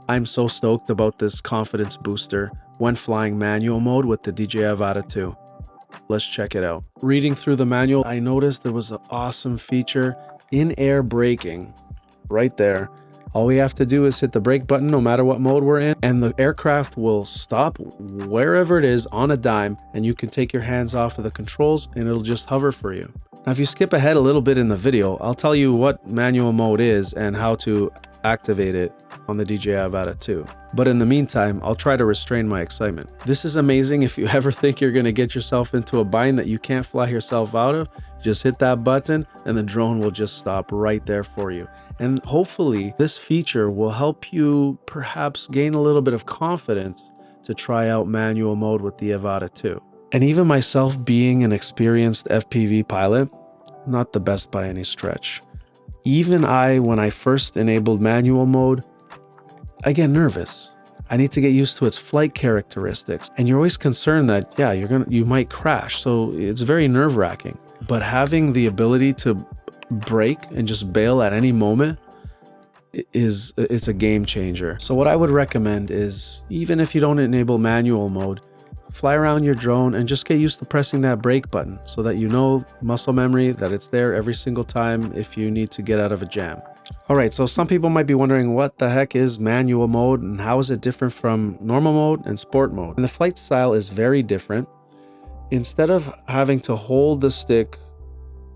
I'm so stoked about this confidence booster when flying manual mode with the DJI Avata 2. Let's check it out. Reading through the manual, I noticed there was an awesome feature, in-air braking, right there. All we have to do is hit the brake button no matter what mode we're in, and the aircraft will stop wherever it is on a dime, and you can take your hands off of the controls and it'll just hover for you. Now, if you skip ahead a little bit in the video, I'll tell you what manual mode is and how to activate it on the DJI Avata 2. But in the meantime, I'll try to restrain my excitement. This is amazing. If you ever think you're gonna get yourself into a bind that you can't fly yourself out of, just hit that button and the drone will just stop right there for you. And hopefully this feature will help you perhaps gain a little bit of confidence to try out manual mode with the Avata 2. And even myself being an experienced FPV pilot, not the best by any stretch. Even when I first enabled manual mode, I get nervous. I need to get used to its flight characteristics. And you're always concerned that, yeah, you might crash. So it's very nerve-wracking. But having the ability to brake and just bail at any moment it's a game changer. So what I would recommend is, even if you don't enable manual mode, fly around your drone and just get used to pressing that brake button so that you know muscle memory that it's there every single time if you need to get out of a jam. All right, so some people might be wondering what the heck is manual mode and how is it different from normal mode and sport mode? And the flight style is very different. Instead of having to hold the stick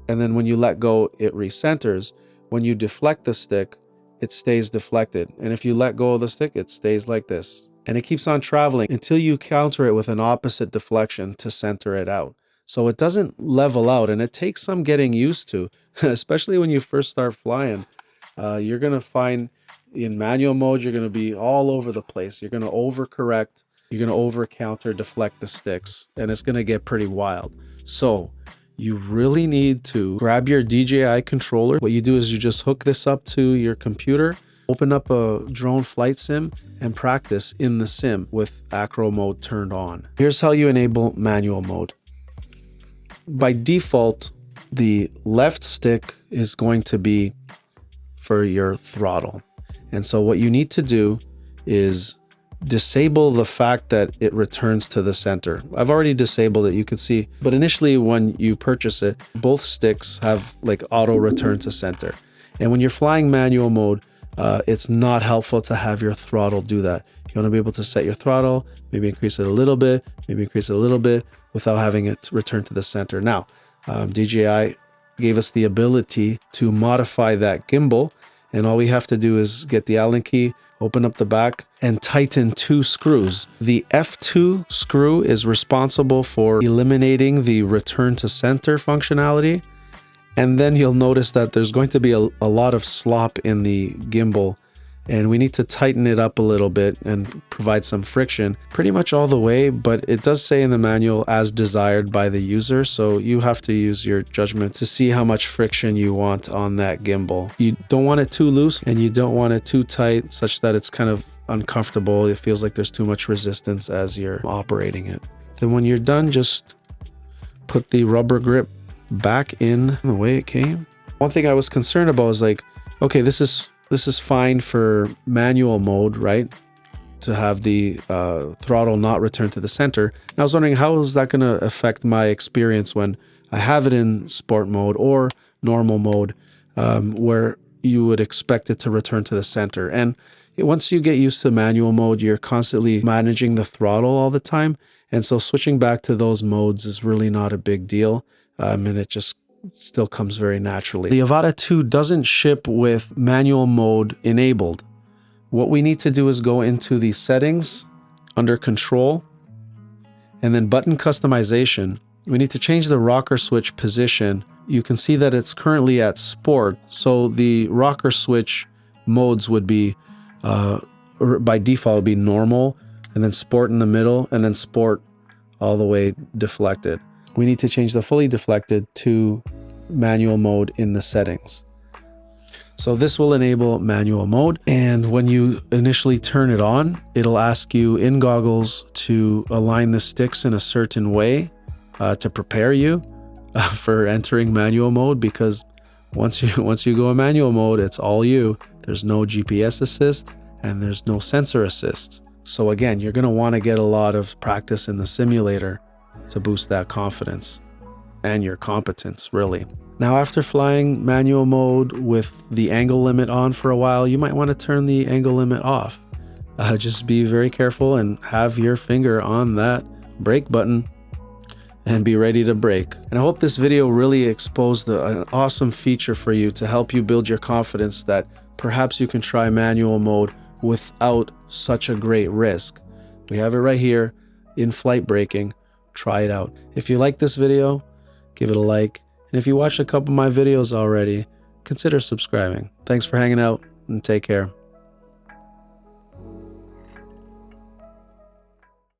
and then when you let go, it recenters, when you deflect the stick, it stays deflected. And if you let go of the stick, it stays like this. And it keeps on traveling until you counter it with an opposite deflection to center it out. So it doesn't level out, and it takes some getting used to, especially when you first start flying. You're going to find in manual mode, you're going to be all over the place. You're going to overcorrect. You're going to over counter deflect the sticks, and it's going to get pretty wild. So you really need to grab your DJI controller. What you do is you just hook this up to your computer, open up a drone flight sim, and practice in the sim with acro mode turned on. Here's how you enable manual mode. By default, the left stick is going to be for your throttle. And so what you need to do is disable the fact that it returns to the center. I've already disabled it, you can see, but initially when you purchase it, both sticks have like auto return to center. And when you're flying manual mode, it's not helpful to have your throttle do that. You want to be able to set your throttle, maybe increase it a little bit, maybe increase it a little bit without having it return to the center. Now, DJI gave us the ability to modify that gimbal, and all we have to do is get the Allen key, open up the back, and tighten 2 screws. The F2 screw is responsible for eliminating the return to center functionality. And then you'll notice that there's going to be a lot of slop in the gimbal, and we need to tighten it up a little bit and provide some friction pretty much all the way, but it does say in the manual as desired by the user, so you have to use your judgment to see how much friction you want on that gimbal. You don't want it too loose and you don't want it too tight such that it's kind of uncomfortable. It feels like there's too much resistance as you're operating it. Then when you're done, just put the rubber grip back in the way it came. One thing I was concerned about was like, okay, this is fine for manual mode, right? To have the throttle not return to the center. And I was wondering, how is that going to affect my experience when I have it in sport mode or normal mode, where you would expect it to return to the center. And once you get used to manual mode, you're constantly managing the throttle all the time. And so switching back to those modes is really not a big deal. And it just still comes very naturally. The Avata 2 doesn't ship with manual mode enabled. What we need to do is go into the settings under control and then button customization. We need to change the rocker switch position. You can see that it's currently at sport. So the rocker switch modes would be, by default, would be normal, and then sport in the middle, and then sport all the way deflected. We need to change the fully deflected to manual mode in the settings. So this will enable manual mode. And when you initially turn it on, it'll ask you in goggles to align the sticks in a certain way to prepare you for entering manual mode, because once you go in manual mode, it's all you. There's no GPS assist, and there's no sensor assist. So again, you're going to want to get a lot of practice in the simulator to boost that confidence and your competence, really. Now, after flying manual mode with the angle limit on for a while, you might want to turn the angle limit off. Just be very careful and have your finger on that brake button and be ready to brake. And I hope this video really exposed an awesome feature for you to help you build your confidence that perhaps you can try manual mode without such a great risk. We have it right here, in-flight braking. Try it out. If you like this video, give it a like. And if you watched a couple of my videos already, consider subscribing. Thanks for hanging out and take care.